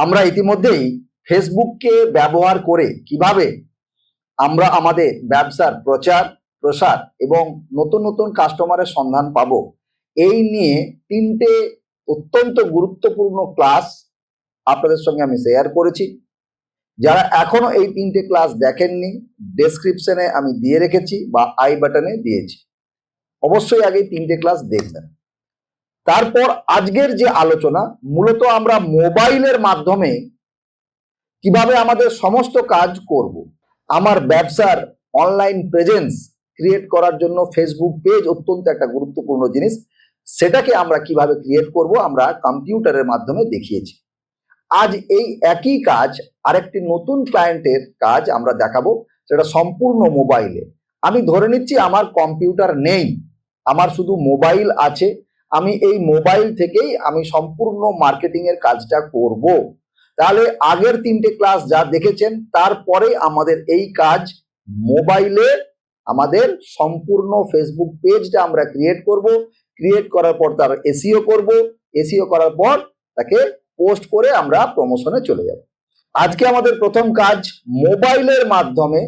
আমরা ইতিমধ্যেই ফেসবুককে ব্যবহার করে কিভাবে আমরা আমাদের ব্যবসার প্রচার প্রসার এবং নতুন নতুন কাস্টমারের সন্ধান পাবো, এই নিয়ে তিনটে অত্যন্ত গুরুত্বপূর্ণ ক্লাস আপনাদের সঙ্গে আমি শেয়ার করেছি। যারা এখনো এই তিনটে ক্লাস দেখেননি, ডেসক্রিপশনে আমি দিয়ে রেখেছি বা আই বাটনে দিয়েছি, অবশ্যই আগে তিনটে ক্লাস দেখবেন। তারপর আজকের যে আলোচনা, মূলত আমরা মোবাইলের মাধ্যমে কিভাবে আমাদের সমস্ত কাজ করব। আমার ব্যবসার অনলাইন প্রেজেন্স ক্রিয়েট করার জন্য ফেসবুক পেজ অত্যন্ত একটা গুরুত্বপূর্ণ জিনিস, সেটাকে আমরা কিভাবে ক্রিয়েট করব আমরা কম্পিউটারের মাধ্যমে দেখিয়েছি। আজ এই একই কাজ আরেকটি নতুন ক্লায়েন্টের কাজ আমরা দেখাবো, সেটা সম্পূর্ণ মোবাইলে। আমি ধরে নিচ্ছি আমার কম্পিউটার নেই, আমার শুধু মোবাইল আছে, আমি এই মোবাইল থেকেই আমি সম্পূর্ণ মার্কেটিং এর কাজটা করব। তাহলে আগের তিনটে ক্লাস যা দেখেছেন, তারপরে আমাদের এই কাজ মোবাইলে আমাদের সম্পূর্ণ ফেসবুক পেজটা আমরা ক্রিয়েট করব। ক্রিয়েট করার পর তার এসইও করব, এসইও করার পর তাকে পোস্ট করে আমরা প্রমোশনে চলে যাব। আজকে আমাদের প্রথম কাজ মোবাইলের মাধ্যমে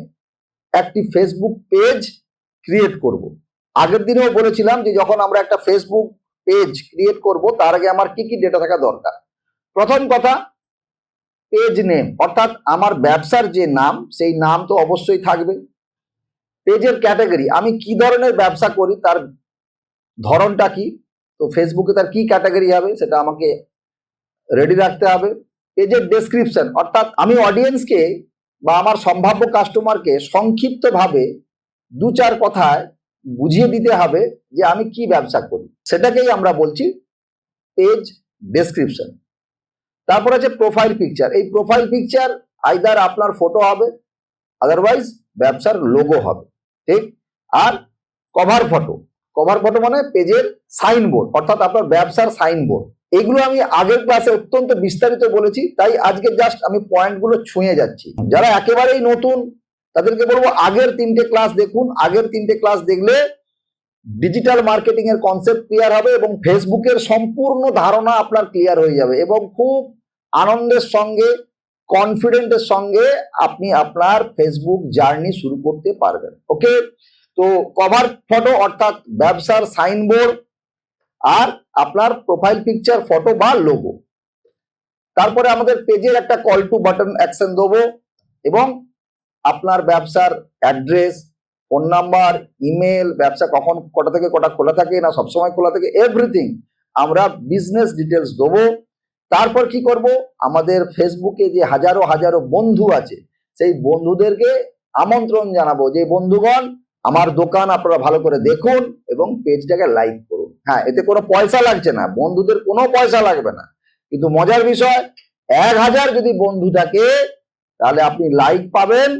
একটি ফেসবুক পেজ ক্রিয়েট করব। আগের দিনেও বলেছিলাম যে যখন আমরা একটা ফেসবুক পেজ ক্রিয়েট করব, তার আগে আমার কি কি ডেটা থাকা দরকার। প্রথম কথা, পেজ নেম, অর্থাৎ আমার ব্যবসার যে নাম, সেই নাম তো অবশ্যই থাকবে। পেজের ক্যাটাগরি, আমি কি ধরনের ব্যবসা করি তার ধরনটা কি, তো ফেসবুকে তার কি ক্যাটাগরি হবে সেটা আমাকে রেডি রাখতে হবে। পেজের ডেসক্রিপশন, অর্থাৎ আমি অডিয়েন্সকে বা আমার সম্ভাব্য কাস্টমারকে সংক্ষিপ্তভাবে দু চার কথায় বুঝিয়ে দিতে হবে যে আমি কি ব্যবসা করি, সেটাকেই আমরা বলছি পেজ ডেসক্রিপশন। তারপর আছে প্রোফাইল পিকচার। এই প্রোফাইল পিকচার আইদার আপনার ফটো হবে, আদারওয়াইজ ব্যবসার লোগো হবে, ঠিক। আর কভার ফটো, কভার ফটো মানে পেজের সাইনবোর্ড, অর্থাৎ আপনার ব্যবসার সাইনবোর্ড। এগুলো আমি আগের ক্লাসে অত্যন্ত বিস্তারিত বলেছি, তাই আজকে জাস্ট আমি পয়েন্টগুলো ছুঁয়ে যাচ্ছি। যারা একেবারেই নতুন তাদেরকে বলবো আগের তিনটে ক্লাস দেখুন। আগের তিনটে ক্লাস দেখলে ডিজিটাল মার্কেটিং এর কনসেপ্ট ক্লিয়ার হবে এবং ফেসবুকের সম্পূর্ণ ধারণা আপনার ক্লিয়ার হয়ে যাবে এবং খুব আনন্দের সঙ্গে, কনফিডেন্টের সঙ্গে আপনি আপনার ফেসবুক জার্নি শুরু করতে পারবেন। ওকে, তো কভার ফটো অর্থাৎ ব্যবসার সাইনবোর্ড আর আপনার প্রোফাইল পিকচার ফটো বা লোগো। তারপরে আমাদের পেজের একটা কল টু বাটন অ্যাকশন দেবো এবং আপনার ব্যবসার অ্যাড্রেস, ফোন নাম্বার, ইমেল, ব্যবসা কখন কটা থেকে কটা খোলা থাকে না সবসময় খোলা থাকে, এভরিথিং আমরা বিজনেস ডিটেলস দেবো। তারপর কি করব, আমাদের ফেসবুকে যে হাজারো হাজারো বন্ধু আছে, সেই বন্ধুদেরকে আমন্ত্রণ জানাবো যে বন্ধুগণ আমার দোকান আপনারা ভালো করে দেখুন এবং পেজটাকে লাইক করুন। হ্যাঁ, এতে কোনো পয়সা লাগছে না, বন্ধুদের কোনো পয়সা লাগবে না, কিন্তু মজার বিষয় 1000 যদি বন্ধু থাকে তাহলে আপনি লাইক পাবেন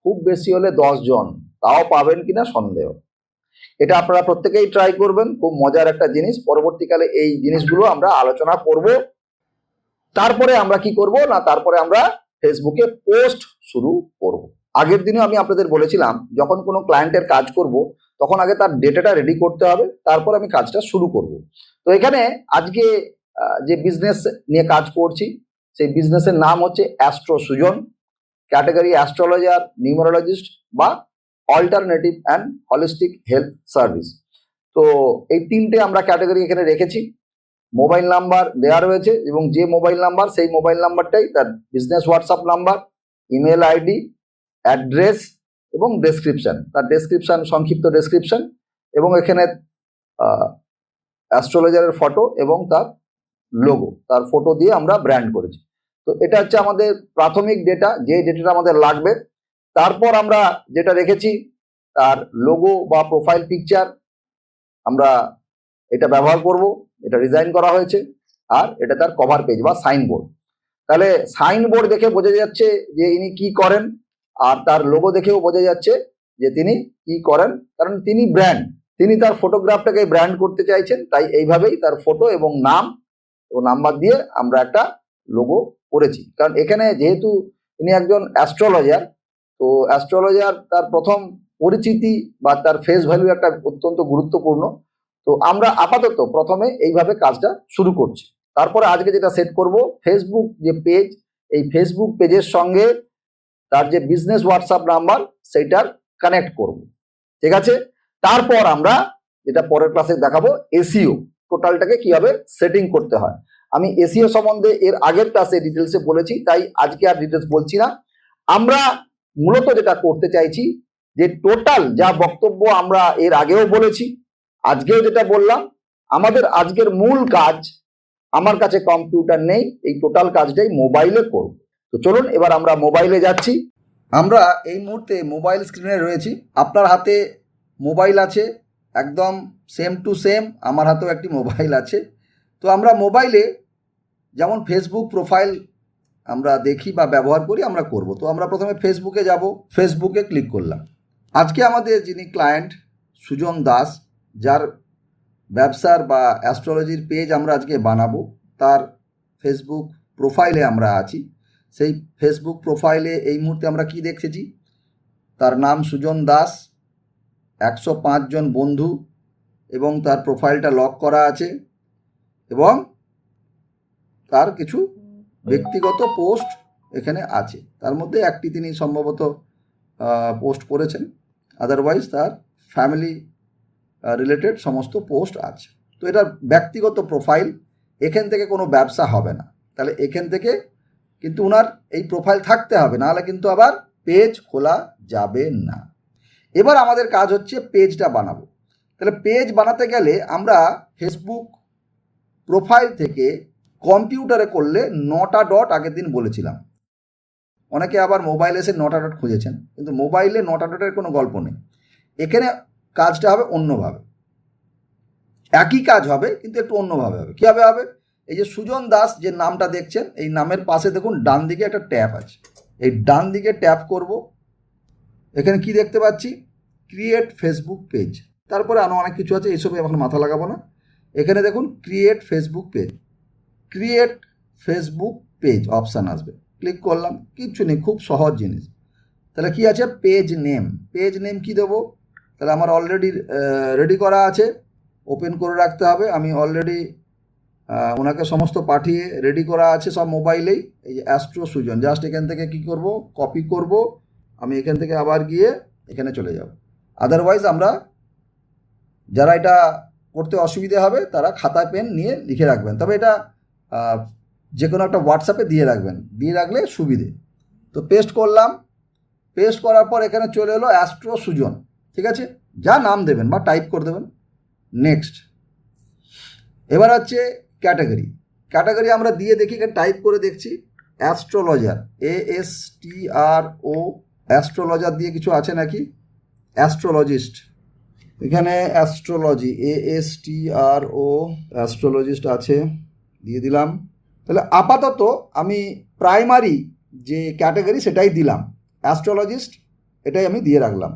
খুব বেশি হলে 10 জন, তাও পাবেন কিনা সন্দেহ। এটা আপনারা প্রত্যেকেই ট্রাই করবেন, খুব মজার একটা জিনিস। পরবর্তীকালে এই জিনিসগুলো আমরা আলোচনা করব। তারপরে আমরা কি করব না, তারপরে আমরা ফেসবুকে পোস্ট শুরু করব। আগের দিনে আমি আপনাদের বলেছিলাম যখন কোনো ক্লায়েন্টের কাজ করব তখন আগে তার ডেটাটা রেডি করতে হবে, তারপর আমি কাজটা শুরু করব। তো এখানে আজকে যে বিজনেস নিয়ে কাজ করছি সেই বিজনেসের নাম হচ্ছে astro Sujan, category astrologer, numerologist বা alternative and holistic health service. তো এই তিনটে আমরা ক্যাটাগরি এখানে রেখেছি। মোবাইল নাম্বার দেওয়া রয়েছে এবং যে মোবাইল নাম্বার, সেই মোবাইল নাম্বারটাই তার business WhatsApp number, email ID, address এবং ডেসক্রিপশন, তার ডেসক্রিপশন, সংক্ষিপ্ত ডেসক্রিপশন এবং এখানে অ্যাস্ট্রোলজারের ফটো এবং তার লোগো, তার ফটো দিয়ে আমরা ব্র্যান্ড করেছি। তো এটা হচ্ছে আমাদের প্রাথমিক ডেটা, যে ডেটাটা আমাদের লাগবে। তারপর আমরা যেটা রেখেছি তার লোগো বা প্রোফাইল পিকচার আমরা এটা ব্যবহার করব, এটা ডিজাইন করা হয়েছে। আর এটা তার কভার পেজ বা সাইনবোর্ড। তাহলে সাইনবোর্ড দেখে বোঝা যাচ্ছে যে ইনি কি করেন, আর তার লোগো দেখেও বোঝা যাচ্ছে যে তিনি কি করেন, কারণ তিনি ব্র্যান্ড, তিনি তার ফটোগ্রাফটাকে ব্র্যান্ড করতে চাইছেন, তাই এইভাবেই তার ফটো এবং নাম ও নাম্বার দিয়ে আমরা একটা লোগো করেছি। কারণ এখানে যেহেতু ইনি একজন অ্যাস্ট্রোলজার, তো অ্যাস্ট্রোলজার তার প্রথম পরিচিতি বা তার ফেস ভ্যালু একটা অত্যন্ত গুরুত্বপূর্ণ। তো আমরা আপাতত প্রথমে এইভাবে কাজটা শুরু করছি। তারপরে আজকে যেটা সেট করব, ফেসবুক যে পেজ, এই ফেসবুক পেজের সঙ্গে তার যে বিজনেস হোয়াটসঅ্যাপ নাম্বার সেইটার কানেক্ট করব। ঠিক আছে, তারপর আমরা যেটা পরের ক্লাসে দেখাবো, এসইও টোটালটাকে কিভাবে সেটিং করতে হয়। আমি এসইও সম্বন্ধে এর আগের ক্লাসে ডিটেলসে বলেছি, তাই আজকে আর ডিটেলস বলছি না। আমরা মূলত যেটা করতে চাইছি, যে টোটাল যা বক্তব্য আমরা এর আগেও বলেছি, আজকেও যেটা বললাম, আমাদের আজকের মূল কাজ, আমার কাছে কম্পিউটার নেই, এই টোটাল কাজটাই মোবাইলে করব। তো চলুন এবার আমরা মোবাইলে যাচ্ছি। আমরা এই মুহূর্তে মোবাইল স্ক্রিনে রয়েছি। আপনার হাতে মোবাইল আছে, একদম সেম টু সেম আমার হাতেও একটি মোবাইল আছে। তো আমরা মোবাইলে যেমন ফেসবুক প্রোফাইল আমরা দেখি বা ব্যবহার করি, আমরা করব। তো আমরা প্রথমে ফেসবুকে যাব, ফেসবুকে ক্লিক করলাম। আজকে আমাদের যিনি ক্লায়েন্ট সুজন দাস, যার ব্যবসার বা অ্যাস্ট্রোলজির পেজ আমরা আজকে বানাবো, তার ফেসবুক প্রোফাইলে আমরা আছি। সেই ফেসবুক প্রোফাইলে এই মুহূর্তে আমরা কি দেখেছি, তার নাম সুজন দাস, 105 জন বন্ধু, এবং তার প্রোফাইলটা লক করা আছে, এবং তার কিছু ব্যক্তিগত পোস্ট এখানে আছে। তার মধ্যে একটি তিনি সম্ভবত পোস্ট করেছেন, আদারওয়াইজ তার ফ্যামিলি রিলেটেড সমস্ত পোস্ট আছে। তো এটা ব্যক্তিগত প্রোফাইল, এখান থেকে কোনো ব্যবসা হবে না। তাহলে এখান থেকে কিন্তু ওনার এই প্রোফাইল থাকতে হবে, নাহলে কিন্তু আবার পেজ খোলা যাবে না। এবার আমাদের কাজ হচ্ছে পেজটা বানাবো। তাহলে পেজ বানাতে গেলে আমরা ফেসবুক প্রোফাইল থেকে কম্পিউটারে করলে 9টা ডট আগের দিন বলেছিলাম। অনেকে আবার মোবাইলে এসে 9টা ডট খুঁজেছেন, কিন্তু মোবাইলে 9টা ডটের কোনো গল্প নেই। এখানে কাজটা হবে অন্যভাবে, একই কাজ হবে কিন্তু একটু অন্যভাবে হবে। কীভাবে হবে? এই যে সুজন দাস যে নামটা দেখছেন, এই নামের পাশে দেখুন ডান দিকে একটা ট্যাব আছে, এই ডান দিকে ট্যাপ করব। এখানে কি দেখতে পাচ্ছি, ক্রিয়েট ফেসবুক পেজ। তারপরে আরও অনেক কিছু আছে, এইসবে এখন মাথা লাগাবো না। এখানে দেখুন create Facebook page, create Facebook page option আসবে, ক্লিক করলাম। কিচ্ছু নেই, খুব সহজ জিনিস। তাহলে কি আছে, পেজ নেম। পেজ নেম কি দেবো? তাহলে আমার অলরেডি রেডি করা আছে, ওপেন করে রাখতে হবে। আমি অলরেডি ওনাকে সমস্ত পাঠিয়ে রেডি করা আছে সব মোবাইলেই। এই যে অ্যাস্ট্রো সুজন, জাস্ট এখান থেকে কি করব, কপি করব। আমি এখান থেকে আবার গিয়ে এখানে চলে যাব। আদারওয়াইজ আমরা, যারা এটা করতে অসুবিধে হবে, তারা খাতায় পেন নিয়ে লিখে রাখবেন। তবে এটা যে কোনো একটা হোয়াটসঅ্যাপে দিয়ে রাখবেন, দিয়ে রাখলে সুবিধে। তো পেস্ট করলাম, পেস্ট করার পর এখানে চলে এলো অ্যাস্ট্রো সুজন। ঠিক আছে, যা নাম দেবেন বা টাইপ করে দেবেন। নেক্সট। এবার হচ্ছে ক্যাটাগরি। ক্যাটাগরি আমরা দিয়ে দেখি, এখানে টাইপ করে দেখছি অ্যাস্ট্রোলজার, ASTRO, অ্যাস্ট্রোলজার দিয়ে কিছু আছে নাকি, অ্যাস্ট্রোলজিস্ট। এখানে অ্যাস্ট্রোলজি, ASTRO, অ্যাস্ট্রোলজিস্ট আছে, দিয়ে দিলাম। তাহলে আপাতত আমি প্রাইমারি যে ক্যাটাগরি সেটাই দিলাম, অ্যাস্ট্রোলজিস্ট, এটাই আমি দিয়ে রাখলাম।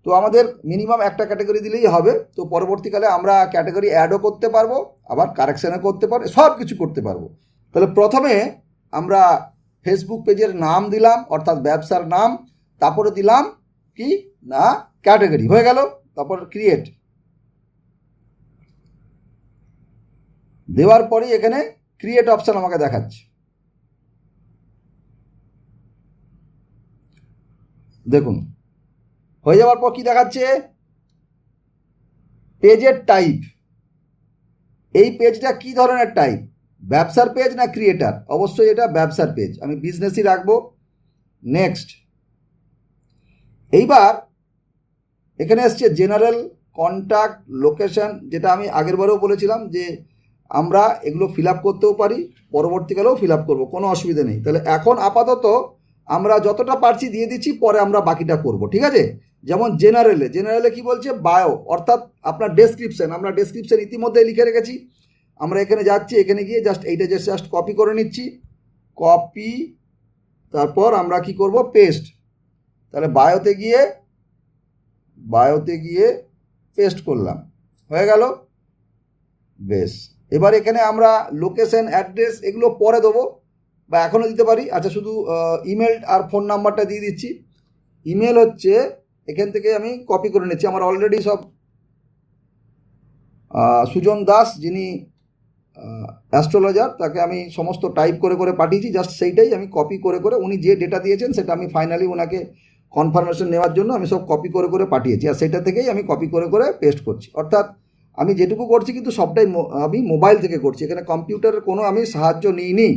তো আমাদের মিনিমাম একটা ক্যাটাগরি দিলেই হবে। তো পরবর্তীকালে আমরা ক্যাটাগরি অ্যাডও করতে পারবো, আবার কারেকশানও করতে পারবো, সব কিছু করতে পারবো। তাহলে প্রথমে আমরা ফেসবুক পেজের নাম দিলাম, অর্থাৎ ব্যবসার নাম। তারপরে দিলাম কি না, ক্যাটাগরি হয়ে গেল। তারপর ক্রিয়েট দেওয়ার পরেই এখানে ক্রিয়েট অপশান আমাকে দেখাচ্ছে। দেখুন, হয়ে যাওয়ার পর কি দেখাচ্ছে, পেজের টাইপ। এই পেজটা কি ধরনের টাইপ, ব্যবসার পেজ না ক্রিয়েটার? অবশ্যই এটা ব্যবসার পেজ, আমি বিজনেসই রাখবো। নেক্সট। এইবার এখানে এসছে জেনারেল, কন্ট্যাক্ট, লোকেশন, যেটা আমি আগেরবারেও বলেছিলাম যে আমরা এগুলো ফিল আপ করতেও পারি, পরবর্তীকালেও ফিল আপ করবো, কোনো অসুবিধা নেই। তাহলে এখন আপাতত আমরা যতটা পারছি দিয়ে দিচ্ছি, পরে আমরা বাকিটা করব। ঠিক আছে, যেমন জেনারেলে কি বলছে, বায়ো, অর্থাৎ আপনার ডেসক্রিপশন। আমরা ডেসক্রিপশন ইতিমধ্যে লিখে রেখেছি। আমরা এখানে যাচ্ছি, এখানে গিয়ে এইটা জাস্ট কপি করে নিচ্ছি, কপি। তারপর আমরা কি করব, পেস্ট। তাহলে বায়োতে গিয়ে পেস্ট করলাম, হয়ে গেল। বেশ, এবার এখানে আমরা লোকেশন, অ্যাড্রেস এগুলো পরে দেবো বা এখনও দিতে পারি। আচ্ছা, শুধু ইমেল আর ফোন নাম্বারটা দিয়ে দিচ্ছি। ইমেল হচ্ছে এখান থেকে আমি কপি করে নিচ্ছি, আমার অলরেডি সব সুজন দাস যিনি অ্যাস্ট্রোলজার, তাকে আমি সমস্ত টাইপ করে করে পাঠিয়েছি, জাস্ট সেইটাই আমি কপি করে করে, উনি যে ডেটা দিয়েছেন সেটা আমি ফাইনালি ওনাকে কনফার্মেশন নেওয়ার জন্য আমি সব কপি করে করে পাঠিয়েছি, আর সেটা থেকেই আমি কপি করে করে পেস্ট করছি। অর্থাৎ আমি যেটুকু করছি কিন্তু সবটাই আমি মোবাইল থেকে করছি, এখানে কম্পিউটারের কোনো আমি সাহায্য নিইনি।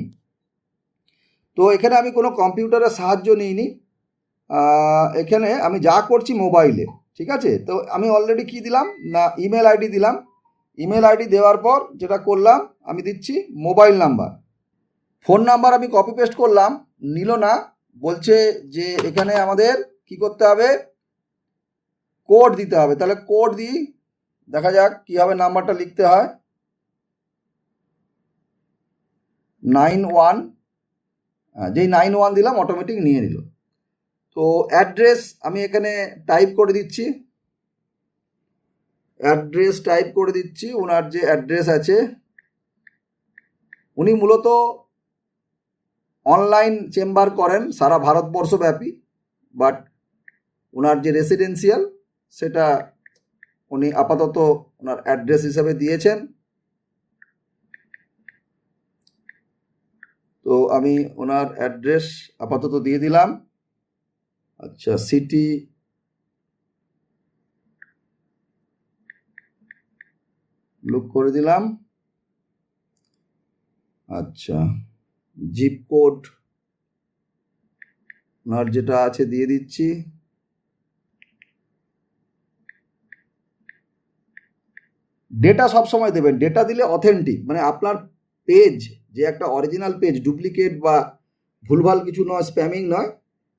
তো এখানে আমি কোনো কম্পিউটারের সাহায্য নিইনি, এখানে আমি যা করছি মোবাইলে। ঠিক আছে, তো আমি অলরেডি কি দিলাম না, ইমেল আইডি দিলাম। ইমেল আইডি দেওয়ার পর যেটা করলাম, আমি দিচ্ছি মোবাইল নাম্বার। ফোন নাম্বার আমি কপি পেস্ট করলাম, নিল না, বলছে যে এখানে আমাদের কি করতে হবে, কোড দিতে হবে। তাহলে কোড দিই, দেখা যাক কীভাবে নাম্বারটা লিখতে হয়। 91, যেই 91 দিলাম অটোমেটিক নিয়ে নিল। তো অ্যাড্রেস আমি এখানে টাইপ করে দিচ্ছি, অ্যাড্রেস টাইপ করে দিচ্ছি। ওনার যে অ্যাড্রেস আছে, উনি মূলত অনলাইন চেম্বার করেন সারা ভারতবর্ষব্যাপী, বাট ওনার যে রেসিডেন্সিয়াল সেটা উনি আপাতত ওনার অ্যাড্রেস হিসাবে দিয়েছেন। তো আমি ওনার অ্যাড্রেস আপাতত দিয়ে দিলাম। আচ্ছা, সিটি লুক করে দিলাম। আচ্ছা, জিপ কোড ওনার যেটা আছে দিয়ে দিচ্ছি। ডেটা সবসময় দেবেন, ডেটা দিলে অথেন্টিক, মানে আপনার পেজ যে একটা অরিজিনাল পেজ, ডুপ্লিকেট বা ভুলভাল কিছু নয়, স্প্যামিং নয়,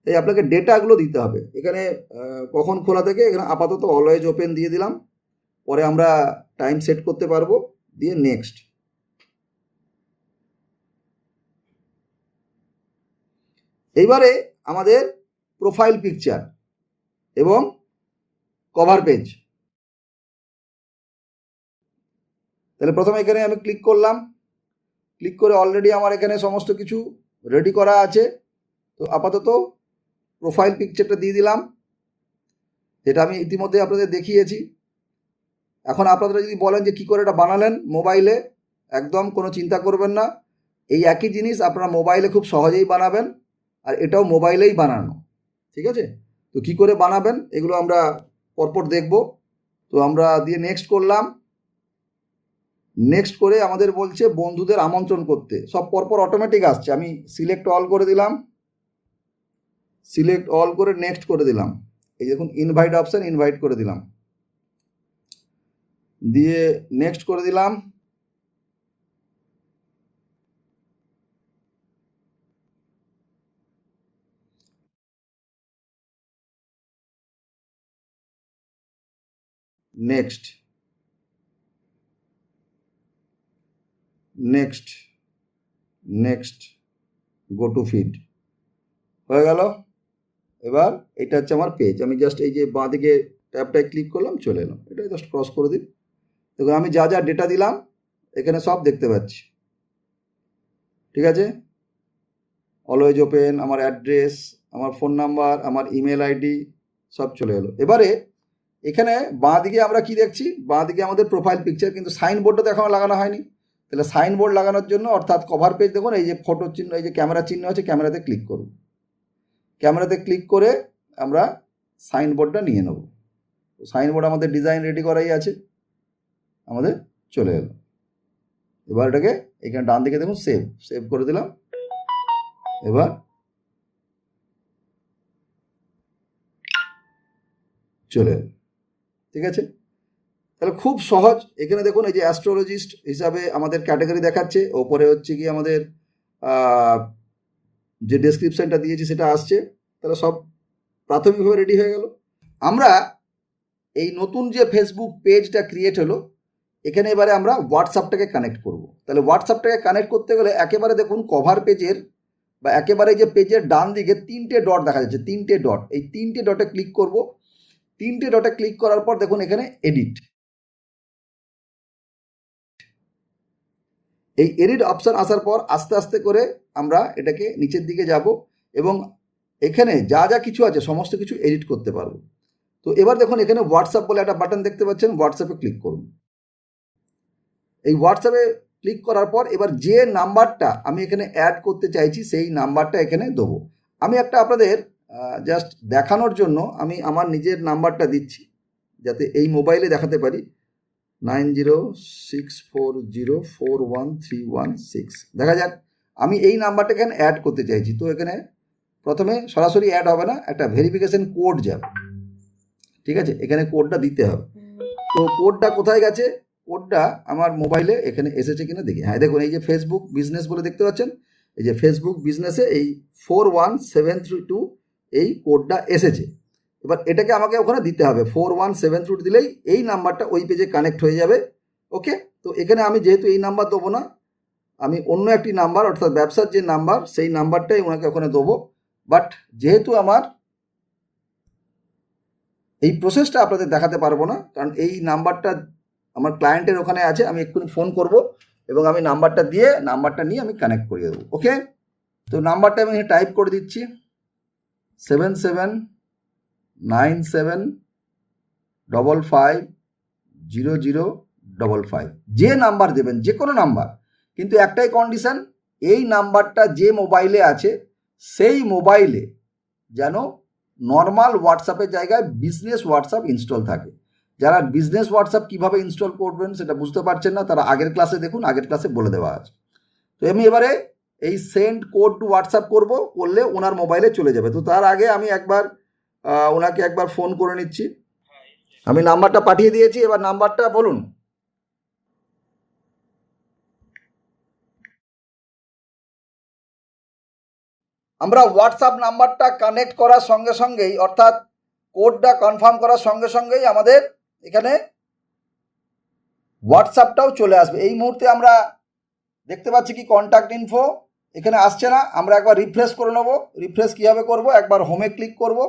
তাই আপনাকে ডেটাগুলো দিতে হবে। এখানে কখন খোলা থেকে, এখানে আপাতত অলওয়েজ ওপেন দিয়ে দিলাম, পরে আমরা টাইম সেট করতে পারবো, দিয়ে নেক্সট। এইবারে আমাদের প্রোফাইল পিকচার এবং কভার পেজ। তাহলে প্রথমে এখানে আমি ক্লিক করলাম, ক্লিক করে অলরেডি আমার এখানে সমস্ত কিছু রেডি করা আছে। তো আপাতত প্রোফাইল পিকচারটা দিয়ে দিলাম, যেটা আমি ইতিমধ্যে আপনাদের দেখিয়েছি। এখন আপনারা যদি বলেন যে কী করে এটা বানালেন মোবাইলে, একদম কোনো চিন্তা করবেন না, এই একই জিনিস আপনারা মোবাইলে খুব সহজেই বানাবেন, আর এটাও মোবাইলেই বানানো। ঠিক আছে, তো কী করে বানাবেন এগুলো আমরা পরপর দেখব। তো আমরা দিয়ে নেক্সট করলাম, নেক্সট করে আমাদের বলছে বন্ধুদের আমন্ত্রণ করতে, সব পরপর অটোমেটিক আসছে। আমি সিলেক্ট অল করে দিলাম, সিলেক্ট অল করে নেক্সট করে দিলাম। এই দেখুন ইনভাইট অপশান, ইনভাইট করে দিলাম, দিয়ে নেক্সট করে দিলাম। Next, next, next, go to feed, হয়ে গেল। এবার এটা হচ্ছে আমার পেজ। আমি জাস্ট এই যে বাঁ দিকে ট্যাবটায় ক্লিক করলাম, চলে এলাম। এটা জাস্ট ক্রস করে দিন, দেখুন আমি যা যা ডেটা দিলাম এখানে সব দেখতে পাচ্ছি। ঠিক আছে, অলওয়েজ ওপেন, আমার অ্যাড্রেস, আমার ফোন নাম্বার, আমার ইমেল আইডি সব চলে এলো। এবারে এখানে বাঁ দিকে আমরা কি দেখছি, বাঁ দিকে আমাদের প্রোফাইল পিকচার, কিন্তু সাইনবোর্ডটা তো এখনও লাগানো হয়নি। তাহলে সাইনবোর্ড লাগানোর জন্য, অর্থাৎ কভার পেজ, দেখুন এই যে ফটো চিহ্ন, এই যে ক্যামেরা চিহ্ন আছে, ক্যামেরাতে ক্লিক করব। ক্যামেরাতে ক্লিক করে আমরা সাইনবোর্ডটা নিয়ে নেব। সাইনবোর্ড আমাদের ডিজাইন রেডি করাই আছে, আমাদের চলে এলো। এবার এটাকে এখানে ডান দিকে দেখুন সেভ, সেভ করে দিলাম। এবার চলে এলো। ঠিক আছে, তাহলে খুব সহজ। এখানে দেখুন এই যে অ্যাস্ট্রোলজিস্ট হিসাবে আমাদের ক্যাটাগরি দেখাচ্ছে, ওপরে হচ্ছে কি আমাদের যে ডেসক্রিপশানটা দিয়েছি সেটা আসছে। তাহলে সব প্রাথমিকভাবে রেডি হয়ে গেল। আমরা এই নতুন যে ফেসবুক পেজটা ক্রিয়েট হলো, এখানে এবারে আমরা হোয়াটসঅ্যাপটাকে কানেক্ট করব। তাহলে হোয়াটসঅ্যাপটাকে কানেক্ট করতে গেলে একেবারে দেখুন কভার পেজের বা একেবারে যে পেজের ডান দিকে তিনটে ডট দেখা যাচ্ছে, তিনটে ডট, এই তিনটে ডটে ক্লিক করব। তিনটে ডটে ক্লিক করার পর দেখুন এখানে এডিট, এই এডিট অপশান আসার পর আস্তে আস্তে করে আমরা এটাকে নিচের দিকে যাব এবং এখানে যা যা কিছু আছে সমস্ত কিছু এডিট করতে পারবো। তো এবার দেখুন এখানে হোয়াটসঅ্যাপ বলে একটা বাটন দেখতে পাচ্ছেন, হোয়াটসঅ্যাপে ক্লিক করুন। এই হোয়াটসঅ্যাপে ক্লিক করার পর এবার যে নাম্বারটা আমি এখানে অ্যাড করতে চাইছি সেই নাম্বারটা এখানে দেবো। আমি একটা আপনাদের জাস্ট দেখানোর জন্য আমি আমার নিজের নাম্বারটা দিচ্ছি, যাতে এই মোবাইলে দেখাতে পারি। 9064041316। দেখা যাক, আমি এই নাম্বারটা এখানে অ্যাড করতে চাইছি। তো এখানে প্রথমে সরাসরি অ্যাড হবে না, একটা ভেরিফিকেশন কোড যাবে, ঠিক আছে? এখানে কোডটা দিতে হবে। তো কোডটা কোথায় গেছে? কোডটা আমার মোবাইলে এখানে এসেছে কিনা দেখি। হ্যাঁ দেখুন, এই যে ফেসবুক বিজনেস বলে দেখতে পাচ্ছেন, এই যে ফেসবুক বিজনেসে এই 41732 এই কোডটা এসেছে। এবার এটাকে আমাকে ওখানে দিতে হবে। 41732 দিলেই এই নাম্বারটা ওই পেজে কানেক্ট হয়ে যাবে। ওকে, তো এখানে আমি যেহেতু এই নাম্বার দেবো না, আমি অন্য একটি নাম্বার, অর্থাৎ ব্যবসার যে নাম্বার সেই নাম্বারটাই ওনাকে ওখানে দেবো। বাট যেহেতু আমার এই প্রসেসটা আপনাদের দেখাতে পারবো না, কারণ এই নাম্বারটা আমার ক্লায়েন্টের ওখানে আছে। আমি এক্ষুনি ফোন করব এবং আমি নাম্বারটা নিয়ে আমি কানেক্ট করিয়ে দেবো। ওকে, তো নাম্বারটা আমি টাইপ করে দিচ্ছি, 7797550055। যে নাম্বার দেবেন, যে কোনো নাম্বার, কিন্তু একটাই কন্ডিশন, এই নাম্বারটা যে মোবাইলে আছে সেই মোবাইলে যেন নর্মাল হোয়াটসঅ্যাপের জায়গায় বিজনেস হোয়াটসঅ্যাপ ইনস্টল থাকে। যারা বিজনেস হোয়াটসঅ্যাপ কীভাবে ইনস্টল করবেন সেটা বুঝতে পারছেন না, তারা আগের ক্লাসে দেখুন, আগের ক্লাসে বলে দেওয়া আছে। তো আমি এবারে এই সেন্ড কোড টু হোয়াটসঅ্যাপ করলে ওনার মোবাইলে চলে যাবে। তো তার আগে আমি ওনাকে একবার ফোন করে নিচ্ছি। আমি নাম্বারটা পাঠিয়ে দিয়েছি, এবার নাম্বারটা বলুন। আমরা হোয়াটসঅ্যাপ নাম্বারটা কানেক্ট করার সঙ্গে সঙ্গেই, অর্থাৎ কোডটা কনফার্ম করার সঙ্গে সঙ্গেই আমাদের এখানে হোয়াটসঅ্যাপটাও চলে আসবে। এই মুহূর্তে আমরা দেখতে পাচ্ছি কি কন্ট্যাক্ট ইনফো এখানে আসছে না। আমরা একবার রিফ্রেশ করে নেবো। রিফ্রেশ কীভাবে করব? একবার হোমে ক্লিক করব,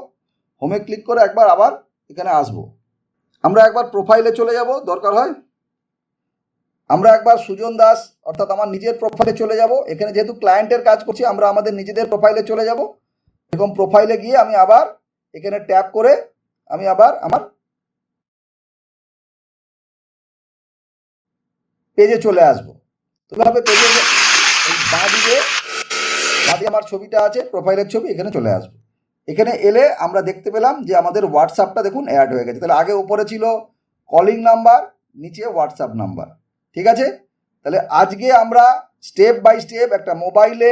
হোমে ক্লিক করে একবার আবার এখানে আসব। আমরা একবার প্রোফাইলে চলে যাব, দরকার হয় আমরা একবার সুজন দাস অর্থাৎ আমার নিজের প্রোফাইলে চলে যাব। এখানে যেহেতু ক্লায়েন্টের কাজ করছি, আমরা আমাদের নিজেদের প্রোফাইলে চলে যাব এবং প্রোফাইলে গিয়ে আমি আবার এখানে ট্যাপ করে আমি আবার আমার পেজে চলে আসবো। তোভাবে পেজে বাঁ দিকে আমার ছবিটা আছে, প্রোফাইলের ছবি, এখানে চলে আসবো। এখানে এলে আমরা দেখতে পেলাম যে আমাদের হোয়াটসঅ্যাপটা দেখুন অ্যাড হয়ে গেছে। তাহলে আগে উপরে ছিল কলিং নাম্বার, নিচে হোয়াটসঅ্যাপ নাম্বার, ঠিক আছে? তাহলে আজকে আমরা স্টেপ বাই স্টেপ একটা মোবাইলে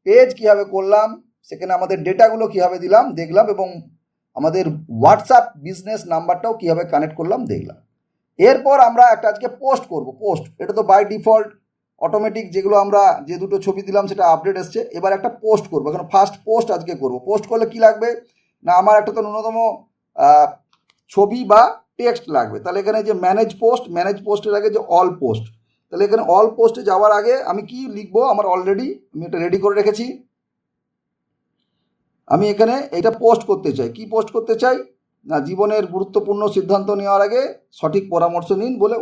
পেজ কীভাবে করলাম, সেখানে আমাদের ডেটাগুলো কীভাবে দিলাম দেখলাম, এবং আমাদের হোয়াটসঅ্যাপ বিজনেস নাম্বারটাও কীভাবে কানেক্ট করলাম দেখলাম। এরপর আমরা একটা আজকে পোস্ট করব। পোস্ট, এটা তো বাই ডিফল্ট অটোমেটিক, যেগুলো আমরা যে দুটো ছবি দিলাম সেটা আপডেট এসছে। এবার একটা পোস্ট করবো। এখন ফার্স্ট পোস্ট আজকে করব। পোস্ট করলে কি লাগবে না, আমার একটা তো ন্যূনতম ছবি বা টেক্সট লাগবে। তাহলে এখানে যে ম্যানেজ পোস্টের আগে যে অল পোস্ট, তাহলে এখানে অল পোস্টে যাওয়ার আগে আমি কি লিখবো, আমার অলরেডি আমি এটা রেডি করে রেখেছি। আমি এখানে এটা পোস্ট করতে চাই। কি পোস্ট করতে চাই না, জীবনের গুরুত্বপূর্ণ সিদ্ধান্ত নেওয়ার আগে সঠিক পরামর্শ নিন বলে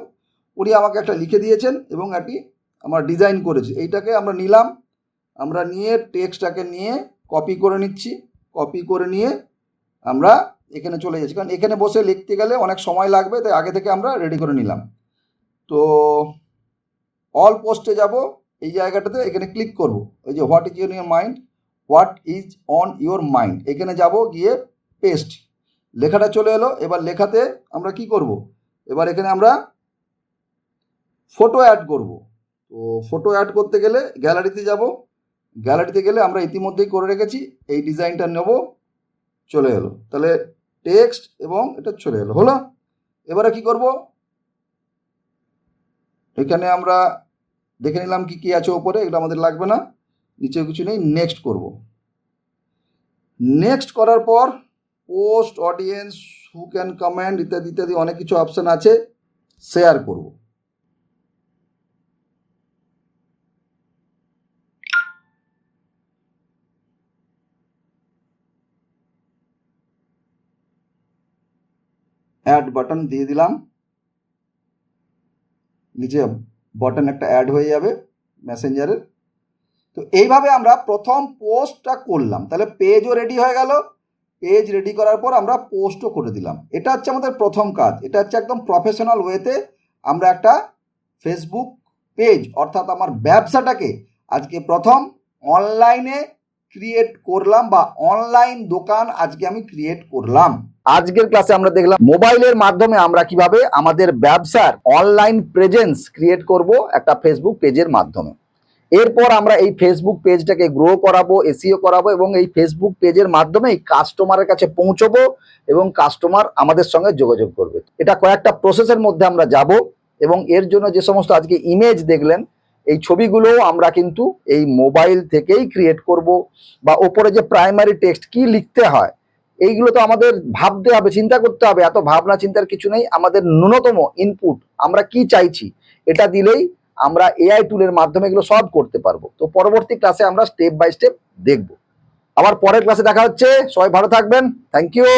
উনি আমাকে একটা লিখে দিয়েছেন এবং এটি আমার ডিজাইন করেছি। এইটাকে আমরা নিলাম, আমরা নিয়ে টেক্সটটাকে নিয়ে কপি করে নিচ্ছি। কপি করে নিয়ে আমরা এখানে চলে যাচ্ছি, কারণ এখানে বসে লিখতে গেলে অনেক সময় লাগবে, তাই আগে থেকে আমরা রেডি করে নিলাম। তো অল পোস্টে যাব, এই জায়গাটাতে এখানে ক্লিক করব। ওই যে what is on your mind, এখানে যাব, গিয়ে পেস্ট, লেখাটা চলে এলো। এবার লেখাতে আমরা কি করব, এবার এখানে আমরা ফটো অ্যাড করব। তো ফটো অ্যাড করতে গেলে গ্যালারিতে যাব। গ্যালারিতে গেলে আমরা ইতিমধ্যেই করে রেখেছি, এই ডিজাইনটা নেব, চলে এলো। তাহলে টেক্সট এবং এটা চলে এলো, হলো। এবারে কি করব, এখানে আমরা দেখে নিলাম কি কি আছে ওপরে, এগুলো আমাদের লাগবে না, নিচে কিছু নেই। নেক্সট করব। নেক্সট করার পর post, audience, who can comment ইত্যাদি ইত্যাদি অনেক কিছু অপশান আছে। শেয়ার করব। অ্যাড বাটন দিয়ে দিলাম, নিচে বাটন একটা অ্যাড হয়ে যাবে মেসেঞ্জারের। তো এইভাবে আমরা প্রথম পোস্টটা করলাম। তাহলে পেজও রেডি হয়ে গেল। পেজ রেডি করার পর আমরা পোস্টও করে দিলাম। এটা হচ্ছে আমাদের প্রথম কাজ। এটা হচ্ছে একদম প্রফেশনাল ওয়েতে আমরা একটা ফেসবুক পেজ অর্থাৎ আমার ব্যবসাটাকে আজকে প্রথম অনলাইনে ক্রিয়েট করলাম, বা অনলাইন দোকান আজকে আমি ক্রিয়েট করলাম। আজকের ক্লাসে আমরা দেখলাম মোবাইলের মাধ্যমে আমরা কিভাবে আমাদের ব্যবসার অনলাইন প্রেজেন্স ক্রিয়েট করব একটা ফেসবুক পেজের মাধ্যমে। এরপর আমরা এই ফেসবুক পেজটাকে গ্রো করাবো, এসইও করাবো, এবং এই ফেসবুক পেজের মাধ্যমেই কাস্টমারের কাছে পৌঁছবো এবং কাস্টমার আমাদের সঙ্গে যোগাযোগ করবে। এটা কয়েকটা প্রসেসের মধ্যে আমরা যাব, এবং এর জন্য যে সমস্ত আজকে ইমেজ দেখলেন এই ছবিগুলো আমরা কিন্তু এই মোবাইল থেকেই ক্রিয়েট করব, বা ওপরে যে প্রাইমারি টেক্সট কি লিখতে হয় এইগুলো তো আমাদের ভাবতে হবে, চিন্তা করতে হবে। এত ভাবনা চিন্তার কিছু নেই, আমাদের ন্যূনতম ইনপুট আমরা কি চাইছি এটা দিলেই আমরা এআই টুলের মাধ্যমে এগুলো সলভ করতে পারবো। তো পরবর্তী ক্লাসে আমরা স্টেপ বাই স্টেপ দেখব। আবার পরের ক্লাসে দেখা হচ্ছে। সবাই ভালো থাকবেন। Thank you.